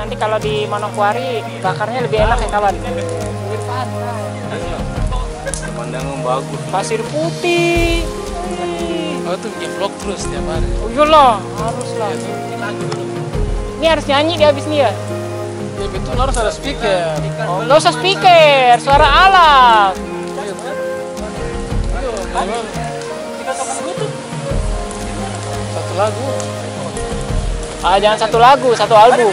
Nanti kalau di Manokwari bakarnya lebih enak ya kawan. Pinggir pantai. Pemandangan bagus. Pasir putih. Oh tuh bikin vlog terus tiap hari. Oh iyalah, harus lah. Ini harus nyanyi di habis nih ya. Ya betul, harus ada speaker. Oh, nggak usah speaker, suara alam. Satu lagu. Ah, jangan satu lagu, satu album.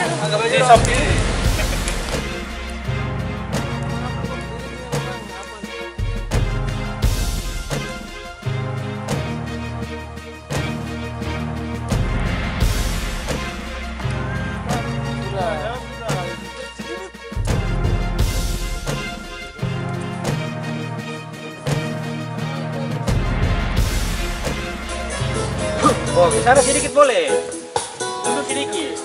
Oh, ke sana sedikit boleh. Duduk sedikit.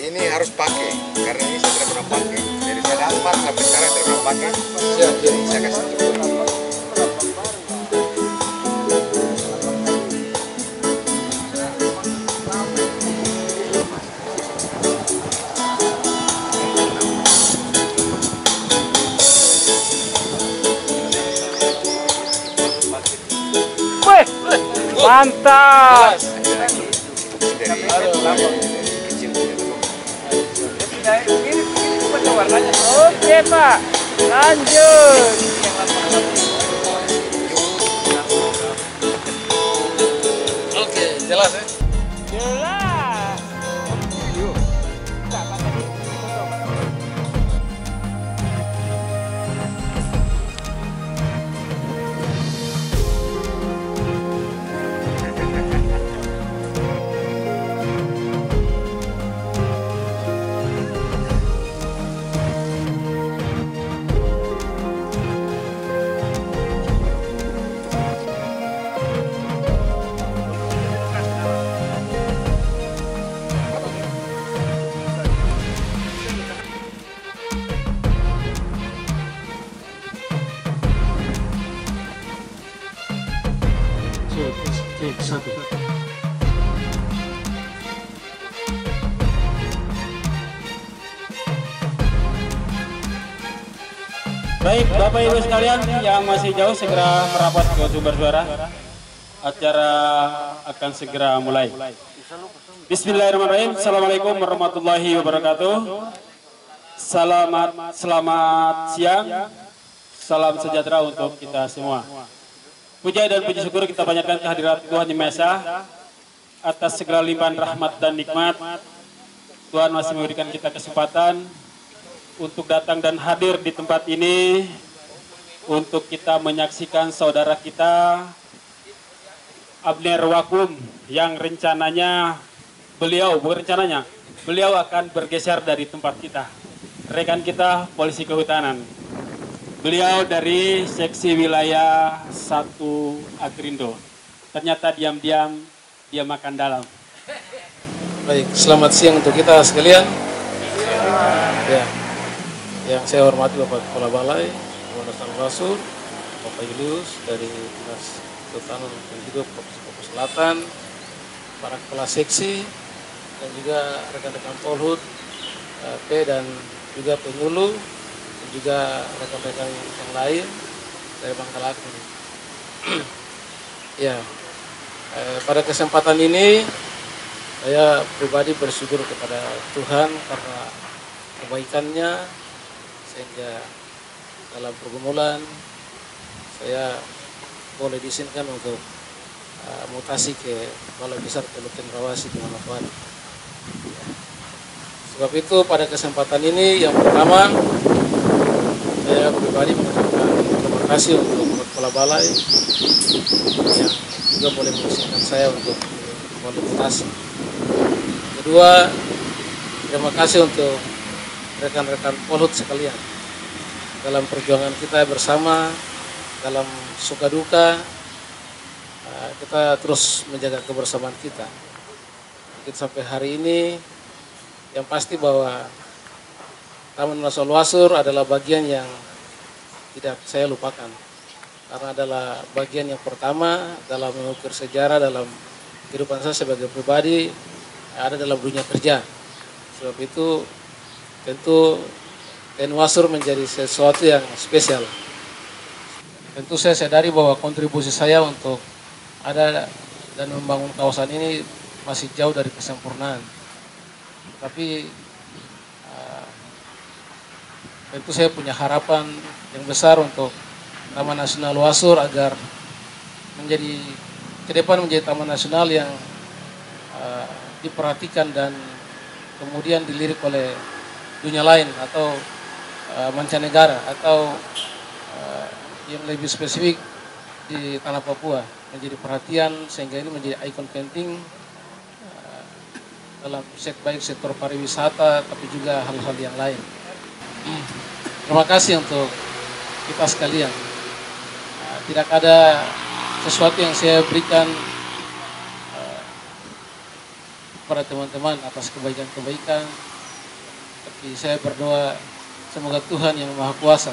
Ini harus pakai, karena ini saya tidak pernah pakai. Jadi saya dapat sampai sekarang tidak pernah pakai. Jadi saya kasih dulu. Wih, mantap. Oke Pak, lanjut. Oke, jelas ya. Jelas. Cek satu. Baik, Bapak Ibu sekalian yang masih jauh segera merapat ke sumber suara. Acara akan segera mulai. Bismillahirrahmanirrahim. Assalamualaikum warahmatullahi wabarakatuh. Selamat siang. Salam sejahtera untuk kita semua. Puja dan puji syukur kita panjatkan kehadirat Tuhan Yang Maha Esa atas segala limpahan rahmat dan nikmat. Tuhan masih memberikan kita kesempatan untuk datang dan hadir di tempat ini untuk kita menyaksikan saudara kita Abner Wakum yang rencananya beliau akan bergeser dari tempat kita. Rekan kita polisi kehutanan. Beliau dari seksi wilayah 1 Agrindo. Ternyata diam-diam dia makan dalam. Baik, selamat siang untuk kita sekalian. Ya, yang saya hormati Bapak Kepala Balai, Bapak Rasur, Bapak Julius dari Dinas Kehutanan dan juga Provinsi Papua Selatan, para kepala seksi, dan juga rekan-rekan Polhut, P dan juga penyuluh, dan juga rekan-rekan yang lain dari Bangkalaku. Ya, pada kesempatan ini saya pribadi bersyukur kepada Tuhan karena kebaikannya sehingga dalam pergumulan saya boleh diizinkan untuk mutasi ke Balai Besar Kabupaten Rawasi di Manokwari. Sebab itu pada kesempatan ini yang pertama saya pribadi mengucapkan terima kasih untuk Kepala Balai yang juga boleh mengizinkan saya untuk boleh mutasi. Kedua, terima kasih untuk rekan-rekan Polhut sekalian dalam perjuangan kita bersama, dalam suka duka kita terus menjaga kebersamaan kita. Mungkin sampai hari ini yang pasti bahwa Taman Nasional Wasur adalah bagian yang tidak saya lupakan karena adalah bagian yang pertama dalam mengukir sejarah dalam kehidupan saya sebagai pribadi ada dalam dunia kerja. Sebab itu tentu TNI Wasur menjadi sesuatu yang spesial. Tentu saya sadari bahwa kontribusi saya untuk ada dan membangun kawasan ini masih jauh dari kesempurnaan. Tapi tentu saya punya harapan yang besar untuk Taman Nasional Wasur agar menjadi ke depan menjadi taman nasional yang diperhatikan dan kemudian dilirik oleh dunia lain atau mancanegara atau yang lebih spesifik di tanah Papua menjadi perhatian sehingga ini menjadi ikon penting dalam baik sektor pariwisata tapi juga hal-hal yang lain. Terima kasih untuk kita sekalian. Tidak ada sesuatu yang saya berikan kepada teman-teman atas kebaikan-kebaikan, tapi saya berdoa semoga Tuhan yang Maha Kuasa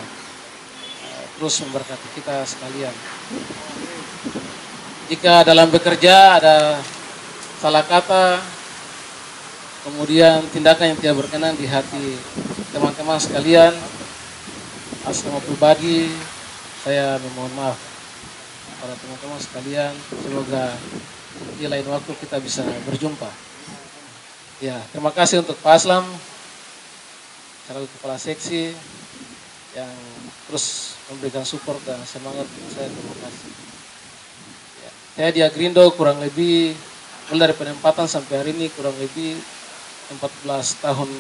terus memberkati kita sekalian. Jika dalam bekerja ada salah kata, kemudian tindakan yang tidak berkenan di hati teman-teman sekalian, atas nama pribadi saya memohon maaf para teman-teman sekalian. Semoga di lain waktu kita bisa berjumpa. Ya, terima kasih untuk Pak Aslam selaku kepala seksi yang terus memberikan support dan semangat untuk saya. Terima kasih. Ya, saya di Agrindo kurang lebih mulai dari penempatan sampai hari ini kurang lebih 14 tahun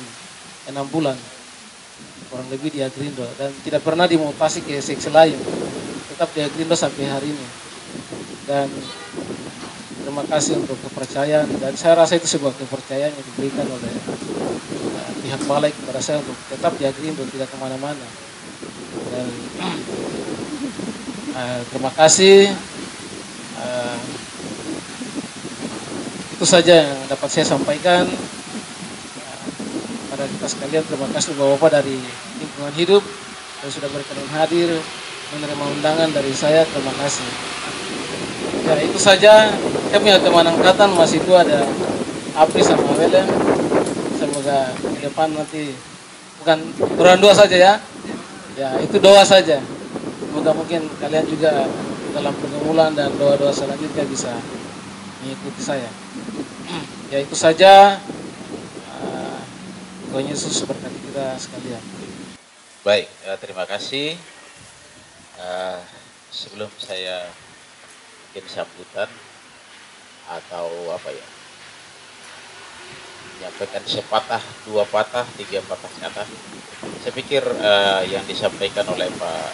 6 bulan kurang lebih di Agrindo dan tidak pernah dimutasi ke seksi lain, tetap di Agrindo sampai hari ini. Dan terima kasih untuk kepercayaan dan saya rasa itu sebuah kepercayaan yang diberikan oleh pihak balai kepada saya untuk tetap di Agrindo, tidak kemana-mana. Dan terima kasih. Itu saja yang dapat saya sampaikan. Pada kita sekalian, terima kasih Bapak-Bapak dari lingkungan hidup yang sudah berkenan hadir menerima undangan dari saya. Terima kasih. Ya, itu saja. Saya punya teman angkatan masih itu ada Apri sama William. Semoga ke depan nanti bukan kurang doa saja ya. Ya, itu doa saja. Semoga mungkin kalian juga dalam pergumulan dan doa-doa selanjutnya bisa mengikuti saya. Ya, itu saja. Tuhan Yesus berkati kita sekalian. Baik, terima kasih. Sebelum saya mungkin sambutan atau apa ya, menyampaikan sepatah, dua patah, tiga patah kata, saya pikir yang disampaikan oleh Pak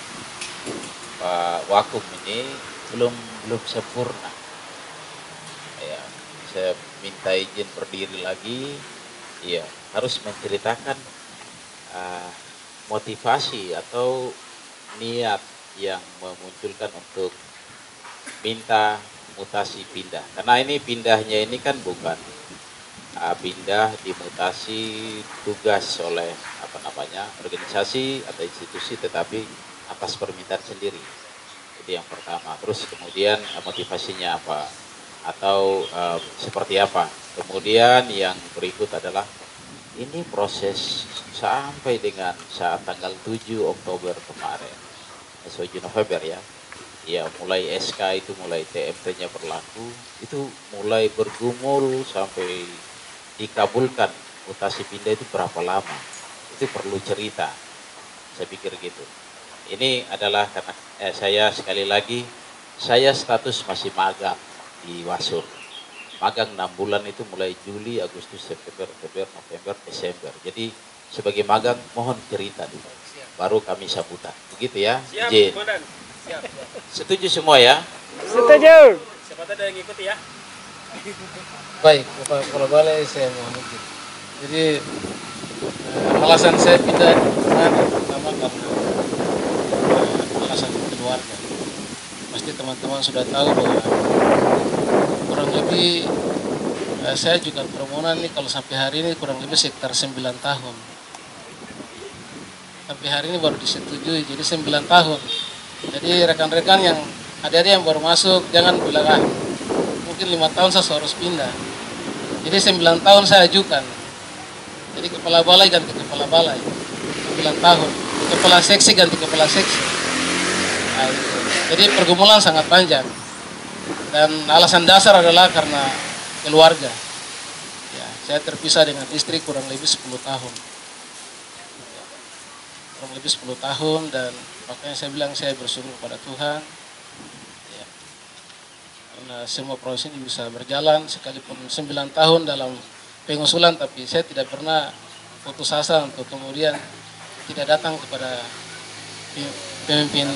Wakum ini belum sempurna. Ya, saya minta izin berdiri lagi. Iya, harus menceritakan motivasi atau niat yang memunculkan untuk minta mutasi pindah. Karena ini pindahnya ini kan bukan pindah dimutasi tugas oleh organisasi atau institusi, tetapi atas permintaan sendiri. Itu yang pertama. Terus kemudian motivasinya apa atau seperti apa. Kemudian yang berikut adalah ini proses sampai dengan saat tanggal 7 Oktober kemarin, 7 November ya. Ya, mulai SK itu mulai TMT-nya berlaku, itu mulai bergumul sampai dikabulkan mutasi pindah itu berapa lama. Itu perlu cerita. Saya pikir gitu. Ini adalah karena saya sekali lagi saya status masih magang di Wasur. Magang 6 bulan itu mulai Juli, Agustus, September, Oktober, November, Desember. Jadi sebagai magang mohon cerita dulu. Baru kami sambutan. Begitu ya. Siap, Izin. Siap. Setuju semua ya? Setuju. Siapa tahu ada yang ngikuti ya? Baik, Bapak Kepala Balai, saya mohon izin. Jadi alasan saya pindah pertama karena alasan keluarga. Pasti teman-teman sudah tahu bahwa kurang lebih saya juga permohonan nih kalau sampai hari ini kurang lebih sekitar 9 tahun. Sampai hari ini baru disetujui, jadi 9 tahun. Jadi rekan-rekan yang adik-adik yang baru masuk jangan bilang mungkin 5 tahun saya harus pindah. Jadi 9 tahun saya ajukan. Jadi kepala balai ganti kepala balai 9 tahun, kepala seksi ganti kepala seksi. Nah, itu. Jadi pergumulan sangat panjang. Dan alasan dasar adalah karena keluarga. Ya, saya terpisah dengan istri kurang lebih 10 tahun. Kurang lebih 10 tahun, dan makanya saya bilang saya bersyukur kepada Tuhan. Ya, karena semua proses ini bisa berjalan, sekalipun 9 tahun dalam pengusulan, tapi saya tidak pernah putus asa untuk kemudian tidak datang kepada pemimpin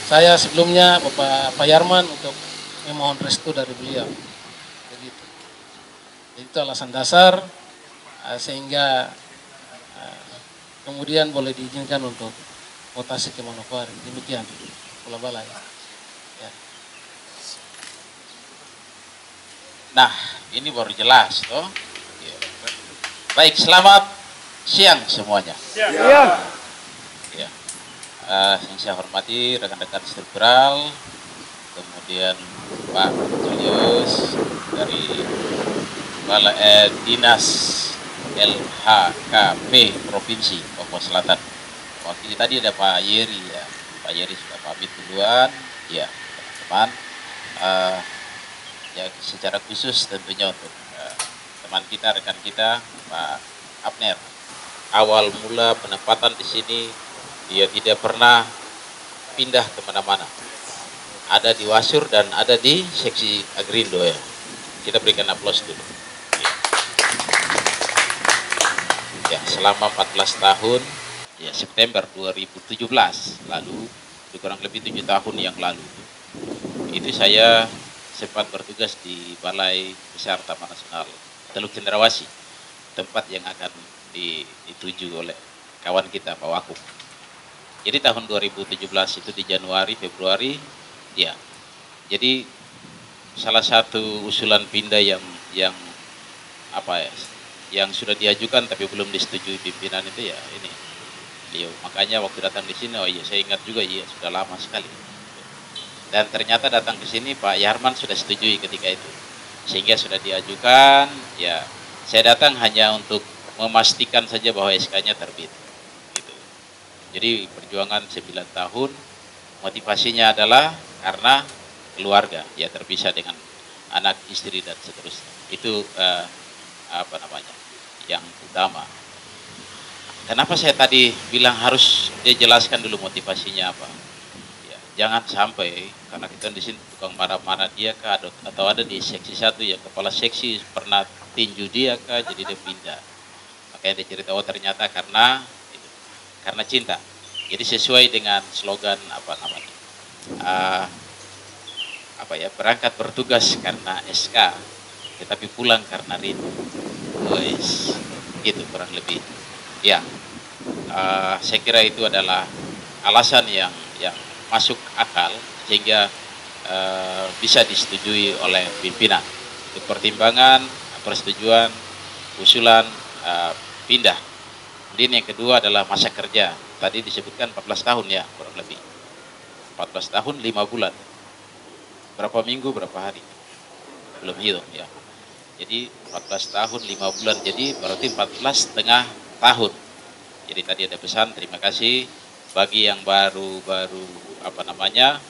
saya sebelumnya, Pak Yarman, untuk memohon restu dari beliau. Begitu. Jadi itu alasan dasar sehingga kemudian boleh diizinkan untuk mutasi ke Manokwari. Demikian Kepala Balai. Ya. Nah, ini baru jelas toh. Ya. Baik, selamat siang semuanya. Iya. Ya. Yang saya hormati rekan-rekan struktural, kemudian Pak Julius dari Dinas LHKP Provinsi Papua Selatan. Wakil tadi ada Pak Yeri ya. Pak Yeri sudah pamit duluan. Ya, teman-teman. Ya secara khusus tentunya untuk teman kita, rekan kita, Pak Abner. Awal mula penempatan di sini dia tidak pernah pindah kemana-mana. Ada di Wasur dan ada di seksi Agrindo ya. Kita berikan aplaus dulu. Ya, selama 14 tahun, ya September 2017 lalu, kurang lebih 7 tahun yang lalu, itu saya sempat bertugas di Balai Besar Taman Nasional Teluk Cendrawasih, tempat yang akan dituju oleh kawan kita Pak Wakub. Jadi tahun 2017 itu di Januari, Februari, ya. Jadi salah satu usulan pindah yang apa ya, yang sudah diajukan tapi belum disetujui pimpinan itu ya ini beliau. Makanya waktu datang di sini, oh iya saya ingat juga, iya sudah lama sekali. Dan ternyata datang ke sini Pak Yarman sudah setujui ketika itu, sehingga sudah diajukan. Ya, saya datang hanya untuk memastikan saja bahwa SK-nya terbit. Gitu. Jadi perjuangan 9 tahun, motivasinya adalah karena keluarga, ya terpisah dengan anak, istri dan seterusnya. Itu apa namanya, yang utama. Kenapa saya tadi bilang harus dia jelaskan dulu motivasinya apa? Ya, jangan sampai karena kita di sini tukang marah-marah dia kah, atau ada di seksi 1 yang kepala seksi pernah tinju dia kah, jadi dia pindah. Makanya dia cerita, oh ternyata karena cinta. Jadi sesuai dengan slogan apa namanya, berangkat bertugas karena SK, tetapi pulang karena rindu. Wes, gitu kurang lebih. Ya, saya kira itu adalah alasan yang masuk akal sehingga bisa disetujui oleh pimpinan. Untuk pertimbangan, persetujuan, usulan pindah. Kemudian yang kedua adalah masa kerja. Tadi disebutkan 14 tahun ya, kurang lebih. 14 tahun 5 bulan. Berapa minggu, berapa hari? Belum hitung ya. Jadi 14 tahun 5 bulan, jadi berarti 14,5 tahun. Jadi tadi ada pesan, terima kasih bagi yang baru apa namanya,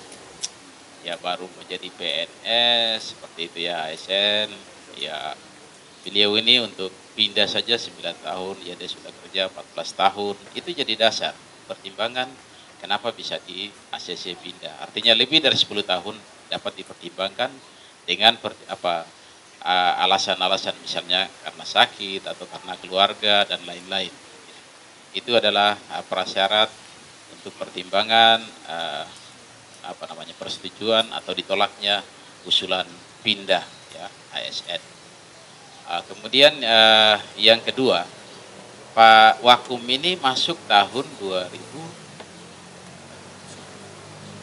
ya baru menjadi PNS seperti itu ya, ASN ya. Beliau ini untuk pindah saja 9 tahun, ya dia sudah kerja 14 tahun, itu jadi dasar pertimbangan kenapa bisa di ACC pindah. Artinya lebih dari 10 tahun dapat dipertimbangkan dengan alasan-alasan misalnya karena sakit atau karena keluarga dan lain-lain. Itu adalah prasyarat untuk pertimbangan persetujuan atau ditolaknya usulan pindah ya ASN. Kemudian yang kedua, Pak Wakum ini masuk tahun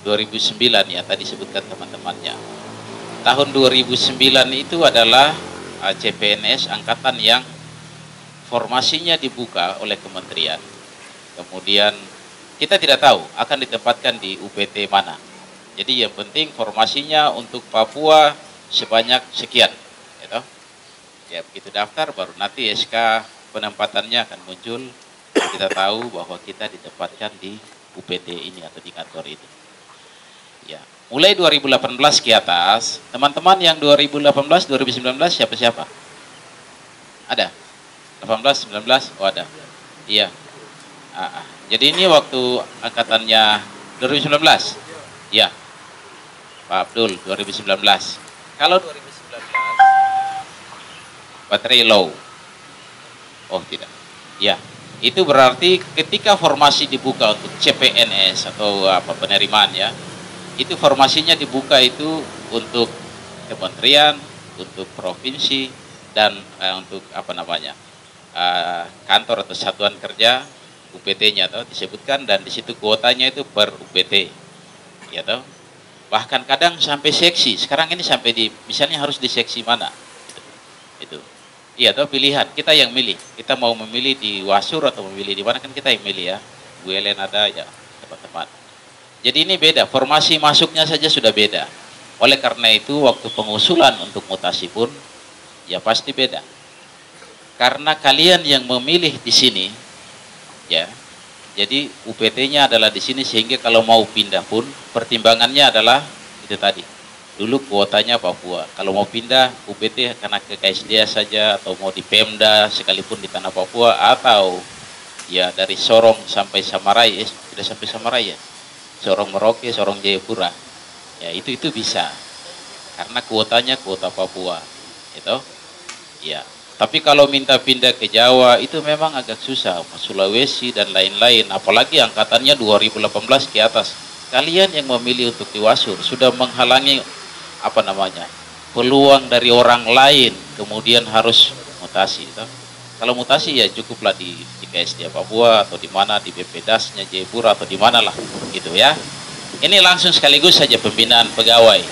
2009 ya, tadi sebutkan teman-temannya. Tahun 2009 itu adalah CPNS angkatan yang formasinya dibuka oleh kementerian. Kemudian kita tidak tahu akan ditempatkan di UPT mana. Jadi yang penting formasinya untuk Papua sebanyak sekian, gitu. Ya begitu daftar baru nanti SK penempatannya akan muncul. Kita tahu bahwa kita ditempatkan di UPT ini atau di kantor ini. Ya, mulai 2018 ke atas, teman-teman yang 2018, 2019 siapa-siapa? Ada? 18, 19? Oh ada. Iya. Jadi ini waktu angkatannya 2019. Ya. Pak Abdul 2019. Kalau 2019 baterai low. Oh tidak. Ya. Itu berarti ketika formasi dibuka untuk CPNS atau apa penerimaan ya. Itu formasinya dibuka itu untuk kementerian, untuk provinsi dan untuk apa namanya? Kantor atau satuan kerja UPT-nya atau disebutkan, dan di situ kuotanya itu per UPT. Ya toh? Bahkan kadang sampai seksi. Sekarang ini sampai di misalnya harus di seksi mana? Itu. Iya toh, pilihan. Kita yang milih. Kita mau memilih di Wasur atau memilih di mana, kan kita yang milih ya. Bu Ellen ada ya, teman-teman. Jadi ini beda, formasi masuknya saja sudah beda. Oleh karena itu waktu pengusulan untuk mutasi pun ya pasti beda. Karena kalian yang memilih di sini ya. Jadi UPT-nya adalah di sini, sehingga kalau mau pindah pun pertimbangannya adalah itu tadi. Dulu kuotanya Papua. Kalau mau pindah UPT karena ke KSDA saja atau mau di Pemda sekalipun di tanah Papua, atau ya dari Sorong sampai Samarai, sudah sampai Samarai ya. Sorong Merauke, Sorong Jayapura. Ya, itu bisa. Karena kuotanya kuota Papua. Itu. Ya. Tapi kalau minta pindah ke Jawa itu memang agak susah, Sulawesi dan lain-lain, apalagi angkatannya 2018 ke atas. Kalian yang memilih untuk di Wasur sudah menghalangi apa namanya? Peluang dari orang lain kemudian harus mutasi. Itu. Kalau mutasi ya cukuplah di KSDA Papua atau di mana, di BPDAS-nya Jayapura atau di manalah gitu ya. Ini langsung sekaligus saja pembinaan pegawai.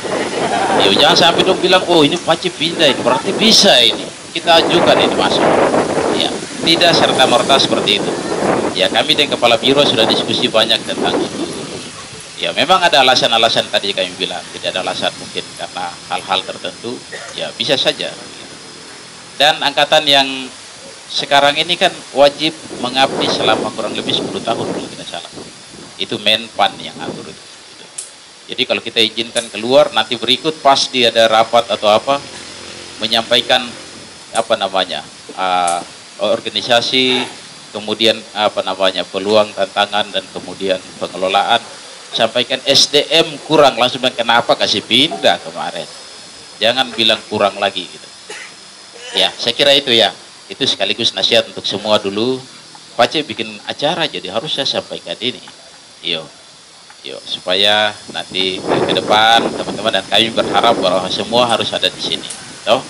Yo, jangan sampai dong bilang, oh ini wajib pindah, ini berarti bisa ini. Kita ajukan ini masuk. Ya, tidak serta-merta seperti itu. Ya, kami dengan Kepala Biro sudah diskusi banyak tentang itu. Ya, memang ada alasan-alasan tadi kami bilang, tidak ada alasan mungkin karena hal-hal tertentu, ya bisa saja. Dan angkatan yang sekarang ini kan wajib mengabdi selama kurang lebih 10 tahun kalau tidak salah. Itu Menpan yang atur itu. Jadi kalau kita izinkan keluar, nanti berikut pas dia ada rapat atau apa, menyampaikan apa namanya organisasi, kemudian apa namanya peluang, tantangan, dan kemudian pengelolaan, sampaikan SDM kurang, langsung bilang kenapa kasih pindah kemarin, jangan bilang kurang lagi gitu. Ya, saya kira itu ya, itu sekaligus nasihat untuk semua dulu. Pace bikin acara jadi harus saya sampaikan ini. Yuk, supaya nanti ke depan teman-teman dan kami berharap bahwa semua harus ada di sini. Toh,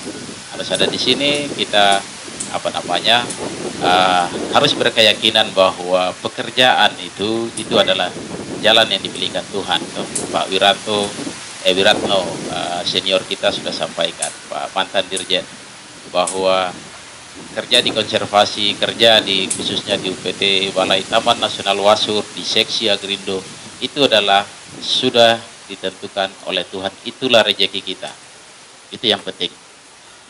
harus ada di sini, kita apa namanya harus berkeyakinan bahwa pekerjaan itu adalah jalan yang dipilihkan Tuhan. Toh, Pak Wiratno senior kita sudah sampaikan, Pak mantan Dirjen, bahwa kerja di konservasi, kerja di khususnya di UPT Balai Taman Nasional Wasur, di seksi Agrindo, itu adalah sudah ditentukan oleh Tuhan, itulah rezeki kita. Itu yang penting.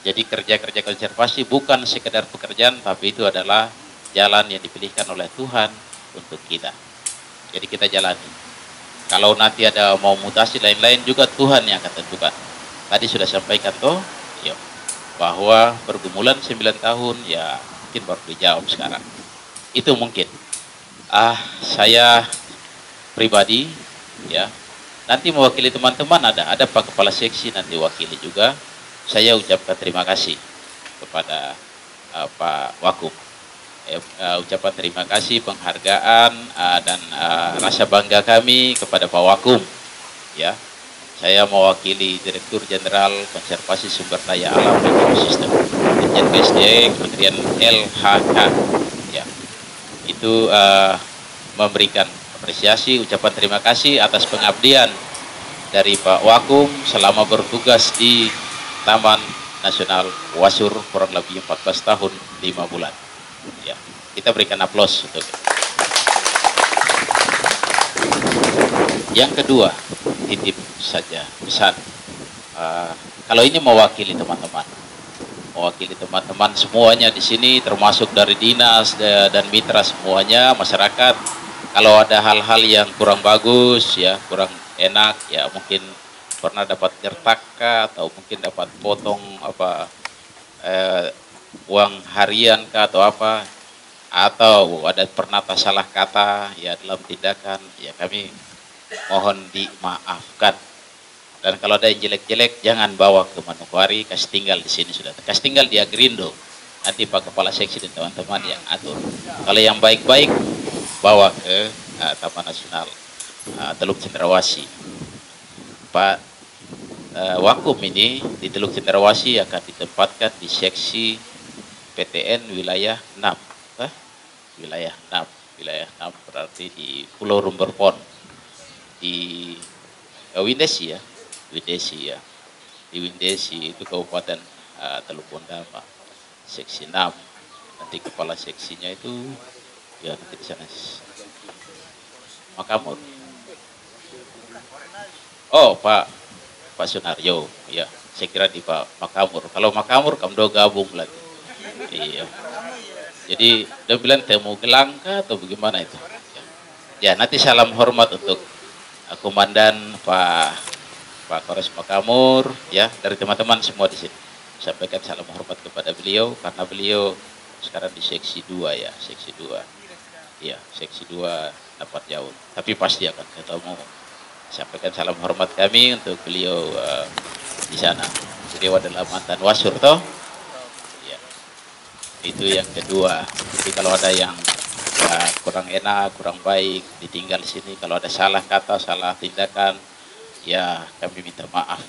Jadi kerja-kerja konservasi bukan sekedar pekerjaan, tapi itu adalah jalan yang dipilihkan oleh Tuhan untuk kita. Jadi kita jalani. Kalau nanti ada mau mutasi lain-lain juga Tuhan yang akan tentukan. Tadi sudah sampaikan toh, bahwa pergumulan 9 tahun ya mungkin baru dijawab sekarang. Itu mungkin. Saya pribadi ya nanti mewakili teman-teman, ada Pak Kepala Seksi nanti wakili juga. Saya ucapkan terima kasih kepada Pak Wakum. Ucapan terima kasih, penghargaan dan rasa bangga kami kepada Pak Wakum. Ya, saya mewakili Direktur Jenderal Konservasi Sumber Daya Alam dan Ekosistem, Dirjen KSDA, Kementerian LHK. Ya, itu memberikan apresiasi, ucapan terima kasih atas pengabdian dari Pak Wakum selama bertugas di Taman Nasional Wasur kurang lebih 14 tahun 5 bulan. Ya, kita berikan aplaus untuk itu. Yang kedua, titip saja pesan. Kalau ini mewakili teman-teman, mewakili teman-teman semuanya di sini, termasuk dari dinas dan mitra semuanya, masyarakat. Kalau ada hal-hal yang kurang bagus, ya kurang enak, ya mungkin pernah dapat nyertak atau mungkin dapat potong apa uang harian atau apa, atau ada pernah salah kata ya dalam tindakan, ya kami mohon dimaafkan. Dan kalau ada yang jelek-jelek jangan bawa ke Manokwari, kasih tinggal di sini sudah. Kasih tinggal di Agrindo. Nanti Pak Kepala Seksi dan teman-teman yang atur. Kalau yang baik-baik bawa ke Taman Nasional Teluk Cendrawasih. Pak Wakum ini di Teluk Cendrawasih akan ditempatkan di seksi PTN wilayah 6. Wilayah 6. Wilayah 6 berarti di Pulau Rumberpon. Di Windesi ya. Windesi ya, di Windesi itu Kabupaten Teluk Bondama, seksi 6. Nanti kepala seksinya itu ya nanti di sana Makamur. Oh Pak Sunaryo, ya saya kira di Pak Makamur. Kalau Makamur kamu gabung lagi. Iya. Jadi dia bilang temu gelang atau bagaimana itu? Ya nanti salam hormat untuk Komandan Pak Kores Makamur, ya dari teman-teman semua di sini. Sampaikan salam hormat kepada beliau karena beliau sekarang di seksi 2 ya, seksi 2. Ya, seksi 2 dapat jauh. Tapi pasti akan ketemu. Sampaikan salam hormat kami untuk beliau di sana. Beliau adalah mantan wasur toh. Ya. Itu yang kedua. Jadi kalau ada yang kurang enak, kurang baik, ditinggal di sini. Kalau ada salah kata, salah tindakan, ya kami minta maaf,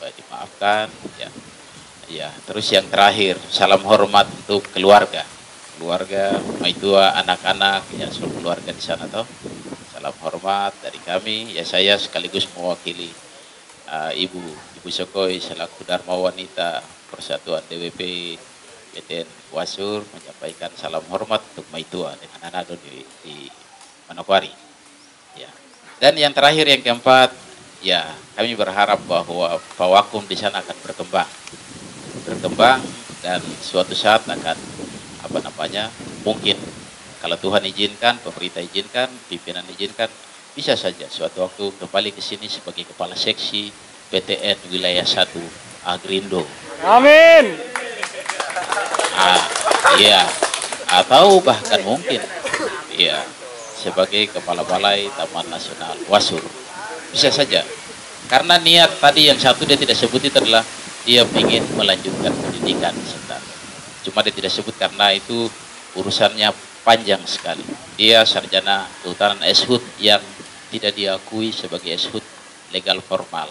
dimaafkan ya. Ya terus yang terakhir salam hormat untuk keluarga maitua, anak-anak ya, seluruh keluarga di sana toh. Salam hormat dari kami ya, saya sekaligus mewakili Ibu Sokoi selaku Dharma Wanita Persatuan DWP PTN Wasur menyampaikan salam hormat untuk maitua dengan anak di Manokwari ya. Dan yang terakhir yang keempat, ya, kami berharap bahwa Pak Wakum di sana akan berkembang dan suatu saat akan mungkin kalau Tuhan izinkan, pemerintah izinkan, pimpinan izinkan, bisa saja suatu waktu kembali ke sini sebagai kepala seksi PTN wilayah 1 Agrindo. Amin. Iya, atau bahkan mungkin ya sebagai kepala balai Taman Nasional Wasur. Bisa saja. Karena niat tadi yang satu dia tidak sebut itu adalah dia ingin melanjutkan pendidikan sebentar. Cuma dia tidak sebut karena itu urusannya panjang sekali. Dia sarjana kehutanan SHUT yang tidak diakui sebagai SHUT legal formal.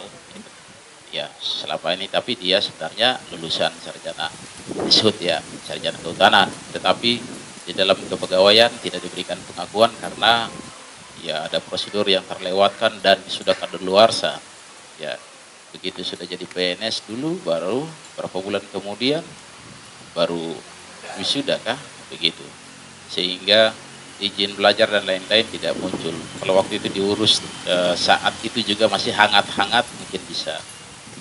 Ya, selama ini tapi dia sebenarnya lulusan sarjana SHUT ya, sarjana kehutanan. Tetapi di dalam kepegawaian tidak diberikan pengakuan karena ya ada prosedur yang terlewatkan dan sudah kadaluarsa. Ya, begitu sudah jadi PNS dulu, baru berapa bulan kemudian baru wisuda kah? Begitu. Sehingga izin belajar dan lain-lain tidak muncul. Kalau waktu itu diurus saat itu juga masih hangat-hangat mungkin bisa.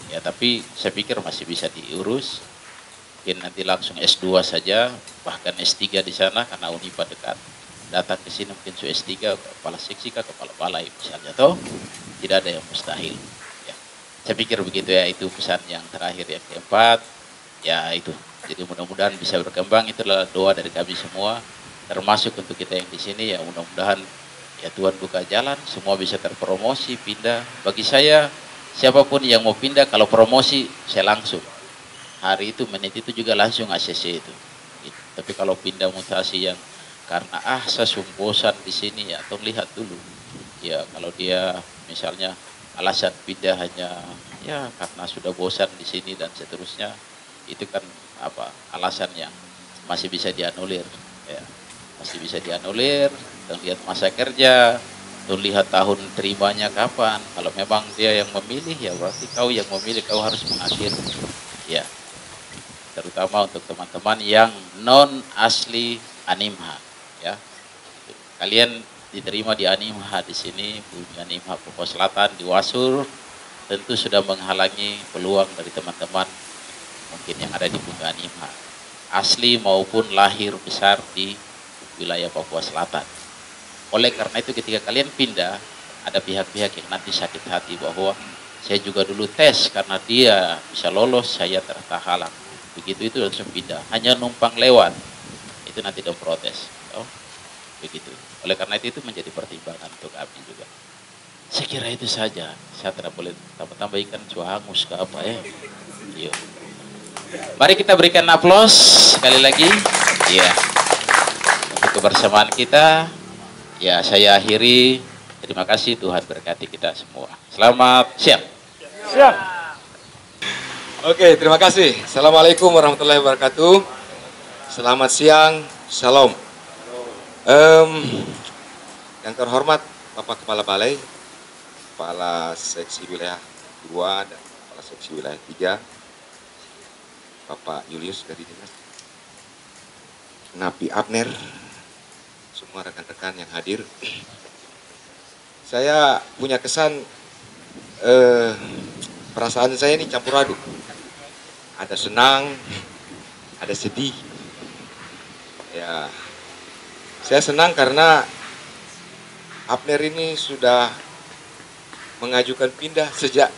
Ya, tapi saya pikir masih bisa diurus. Mungkin nanti langsung S2 saja, bahkan S3 di sana karena Unipa dekat. Datang ke sini mungkin S3, kepala seksi kah, kepala balai misalnya, toh tidak ada yang mustahil. Ya. Saya pikir begitu ya, itu pesan yang terakhir yang keempat. Ya itu, jadi mudah-mudahan bisa berkembang. Itulah doa dari kami semua, termasuk untuk kita yang di sini ya, mudah-mudahan ya Tuhan buka jalan, semua bisa terpromosi, pindah. Bagi saya, siapapun yang mau pindah, kalau promosi saya langsung. Hari itu, menit itu juga langsung ACC itu. Gitu. Tapi kalau pindah mutasi yang karena saya bosan di sini ya, atau lihat dulu. Ya kalau dia misalnya alasan pindah hanya ya karena sudah bosan di sini dan seterusnya, itu kan alasan yang masih bisa dianulir. Ya, masih bisa dianulir. Dan lihat masa kerja, dan lihat tahun terimanya kapan. Kalau memang dia yang memilih ya berarti kau yang memilih, kau harus mengakhiri. Ya, terutama untuk teman-teman yang non asli Animha. Ya, kalian diterima di Animha di sini, Bumi Animha Papua Selatan di Wasur, tentu sudah menghalangi peluang dari teman-teman mungkin yang ada di Bunda Nima, asli maupun lahir besar di wilayah Papua Selatan. Oleh karena itu ketika kalian pindah, ada pihak-pihak yang nanti sakit hati bahwa saya juga dulu tes karena dia bisa lolos, saya terhalang. Begitu itu langsung pindah, hanya numpang lewat, itu nanti dong protes. Oh, begitu. Oleh karena itu menjadi pertimbangan untuk kami juga. Saya kira itu saja. Saya tidak boleh tambah-tambah ikan cuang hangus ke apa ya. Yuk. Mari kita berikan aplaus sekali lagi. Ya. Untuk kebersamaan kita. Ya, saya akhiri. Terima kasih, Tuhan berkati kita semua. Selamat siang. Siap. Oke, terima kasih. Assalamualaikum warahmatullahi wabarakatuh. Selamat siang, shalom. Yang terhormat Bapak Kepala Balai, Kepala Seksi Wilayah 2 dan Kepala Seksi Wilayah 3, Bapak Julius dari Dinas, Napi Abner, semua rekan-rekan yang hadir. Saya punya kesan, perasaan saya ini campur aduk. Ada senang, ada sedih. Ya, saya senang karena Abner ini sudah mengajukan pindah sejak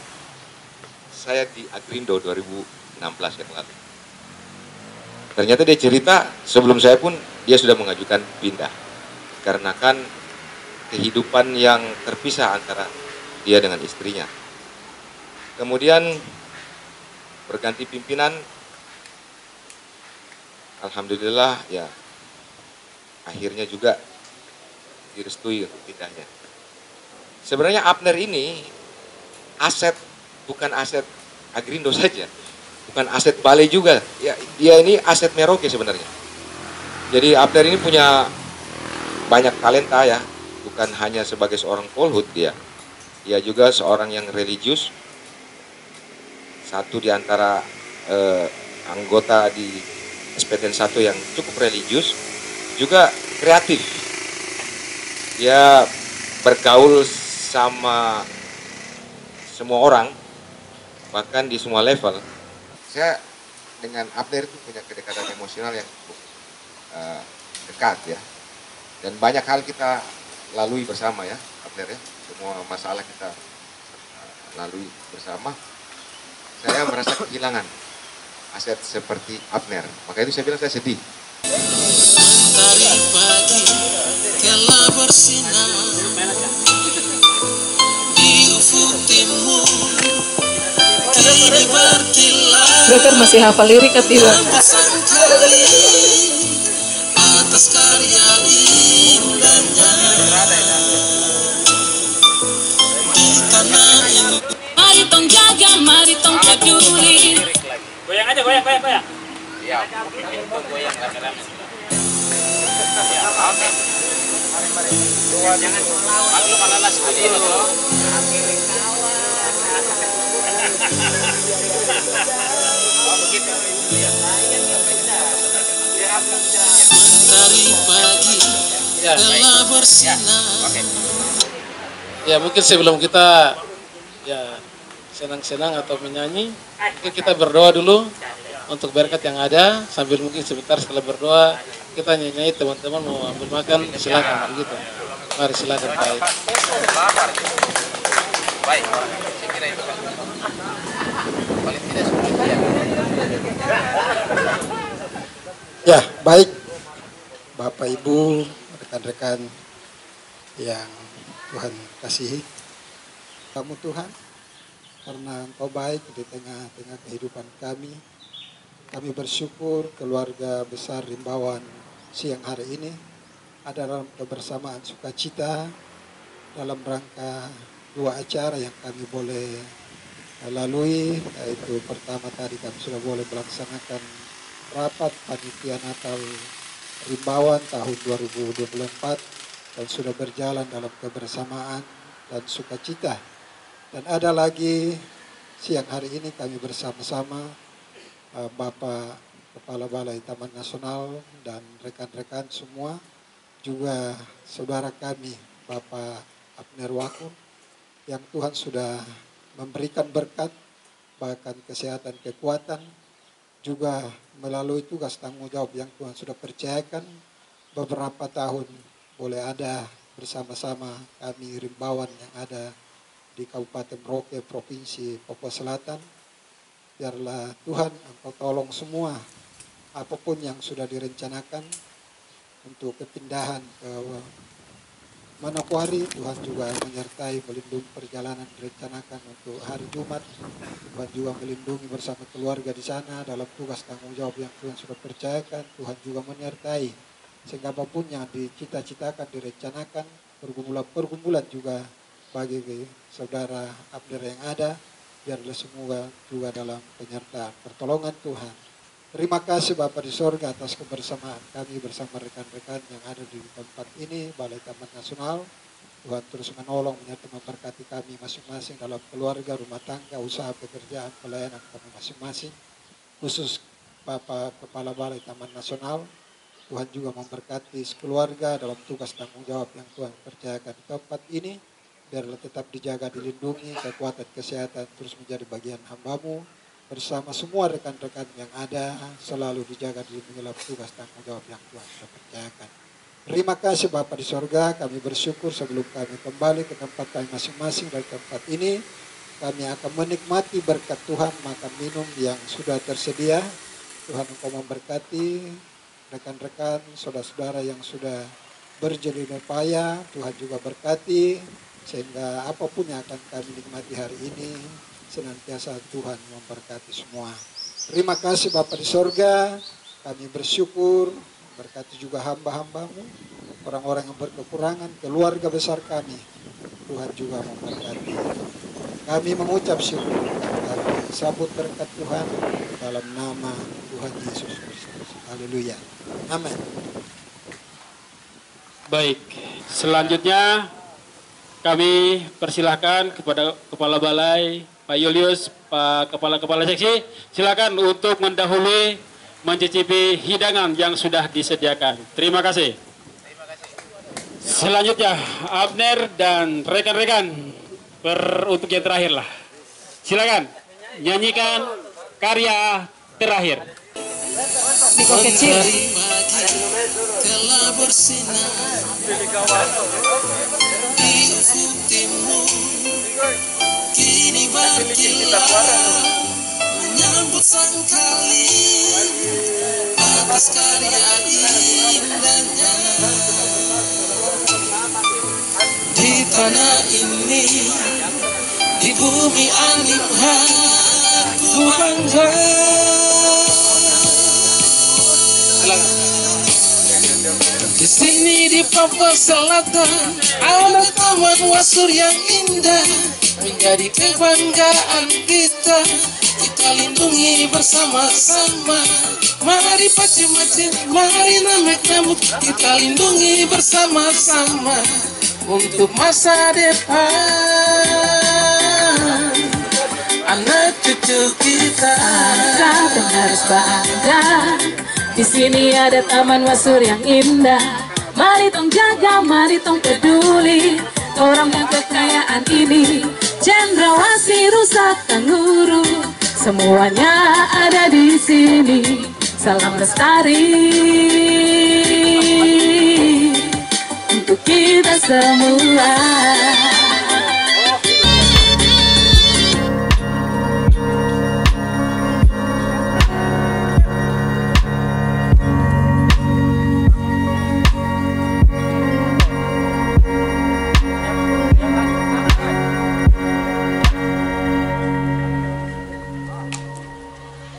saya di Agrindo 2016 yang lalu. Ternyata dia cerita sebelum saya pun dia sudah mengajukan pindah. Karena kan kehidupan yang terpisah antara dia dengan istrinya. Kemudian berganti pimpinan, alhamdulillah ya akhirnya juga direstui untuk pindahnya. Sebenarnya Abner ini aset, bukan aset Agrindo saja, bukan aset Balai juga. Ya, dia ini aset Merauke sebenarnya. Jadi Abner ini punya banyak talenta ya, bukan hanya sebagai seorang polhut dia. Dia juga seorang yang religius. Satu di antara anggota di SPTN 1 yang cukup religius, juga kreatif. Dia bergaul sama semua orang, bahkan di semua level. Saya dengan Abner itu punya kedekatan emosional yang cukup dekat ya. Dan banyak hal kita lalui bersama ya, Abner ya. Semua masalah kita lalui bersama. Saya merasa kehilangan aset seperti Abner. Maka itu saya bilang saya sedih. Mentari pagi telah bersinar di ufuk timur, kini berkilau. Beker masih hafal lirik atau tidak? Sangkali atas karya indahnya di tanah ini. Mari tong jaga, mari tong peduli. Goyang aja, goyang. Ya, itu goyang rame-rame. Jangan malu malah studio loh. Mentari pagi telah bersinar. Ya mungkin sebelum kita ya senang-senang atau menyanyi, mungkin kita berdoa dulu untuk berkat yang ada, sambil mungkin sebentar setelah berdoa kita nyanyi, teman-teman mau ambil makan silakan begitu. Mari silakan baik. Baik, saya kira itu kan. Paling tidak semuanya. Ya, baik Bapak Ibu, rekan-rekan yang Tuhan kasihi. Kamu Tuhan, karena Engkau baik di tengah-tengah kehidupan kami. Kami bersyukur keluarga besar Rimbawan siang hari ini ada dalam kebersamaan sukacita dalam rangka dua acara yang kami boleh lalui, yaitu pertama tadi kami sudah boleh melaksanakan rapat panitia Natal Rimbawan tahun 2024 dan sudah berjalan dalam kebersamaan dan sukacita. Dan ada lagi siang hari ini kami bersama-sama Bapak Kepala Balai Taman Nasional dan rekan-rekan semua, juga saudara kami Bapak Abner Waku, yang Tuhan sudah memberikan berkat, bahkan kesehatan, kekuatan, juga melalui tugas tanggung jawab yang Tuhan sudah percayakan beberapa tahun boleh ada bersama-sama kami rimbawan yang ada di Kabupaten Merauke, Provinsi Papua Selatan. Biarlah Tuhan Engkau tolong semua apapun yang sudah direncanakan untuk kepindahan ke Manokwari. Tuhan juga menyertai melindungi perjalanan direncanakan untuk hari Jumat. Tuhan juga melindungi bersama keluarga di sana dalam tugas tanggung jawab yang Tuhan sudah percayakan. Tuhan juga menyertai sehingga apapun yang dicita-citakan, direncanakan, pergumulan juga bagi saudara Abner yang ada, biarlah semua juga dalam penyertaan pertolongan Tuhan. Terima kasih Bapa di sorga atas kebersamaan kami bersama rekan-rekan yang ada di tempat ini, Balai Taman Nasional. Tuhan terus menolong, menyertai, memberkati kami masing-masing dalam keluarga, rumah tangga, usaha, pekerjaan, pelayanan kami masing-masing. Khusus Bapak Kepala Balai Taman Nasional, Tuhan juga memberkati keluarga dalam tugas tanggung jawab yang Tuhan percayakan di tempat ini. Biarlah tetap dijaga, dilindungi, kekuatan kesehatan terus menjadi bagian hamba-Mu. Bersama semua rekan-rekan yang ada selalu dijaga, dilindungi dalam tugas tanggung jawab yang Tuhan sudah percayakan. Terima kasih Bapa di sorga, kami bersyukur sebelum kami kembali ke tempat kami masing-masing dari tempat ini. Kami akan menikmati berkat Tuhan, makan minum yang sudah tersedia. Tuhan Engkau memberkati rekan-rekan, saudara-saudara yang sudah berjerih payah. Tuhan juga berkati sehingga apapun yang akan kami nikmati hari ini, senantiasa Tuhan memberkati semua. Terima kasih Bapa di sorga, kami bersyukur, berkati juga hamba-hamba-Mu, orang-orang yang berkekurangan, keluarga besar kami, Tuhan juga memberkati. Kami mengucap syukur, kami sambut berkat Tuhan dalam nama Tuhan Yesus Kristus. Haleluya. Amin. Baik, selanjutnya kami persilahkan kepada Kepala Balai, Pak Julius, Pak Kepala Seksi, silakan untuk mendahului mencicipi hidangan yang sudah disediakan. Terima kasih. Selanjutnya, Abner dan rekan-rekan untuk yang terakhir lah. Silakan nyanyikan karya terakhir. Miko kecil. Telah bersinar di ufuk timur, kini berkilau menyambut sang kali atas karya indahnya. Di tanah ini, di bumi animha, ku bangga. Di sini di Papua Selatan ada taman wasur yang indah, menjadi kebanggaan kita. Kita lindungi bersama-sama. Mari pacim-pacim, mari namek-namuk, kita lindungi bersama-sama untuk masa depan anak cucu kita. Kau harus bangga. Di sini ada taman wasur yang indah. Mari tong jaga, mari tong peduli. Orang yang kekayaan ini, cendrawasih, rusak, kanguru, semuanya ada di sini. Salam lestari untuk kita semua.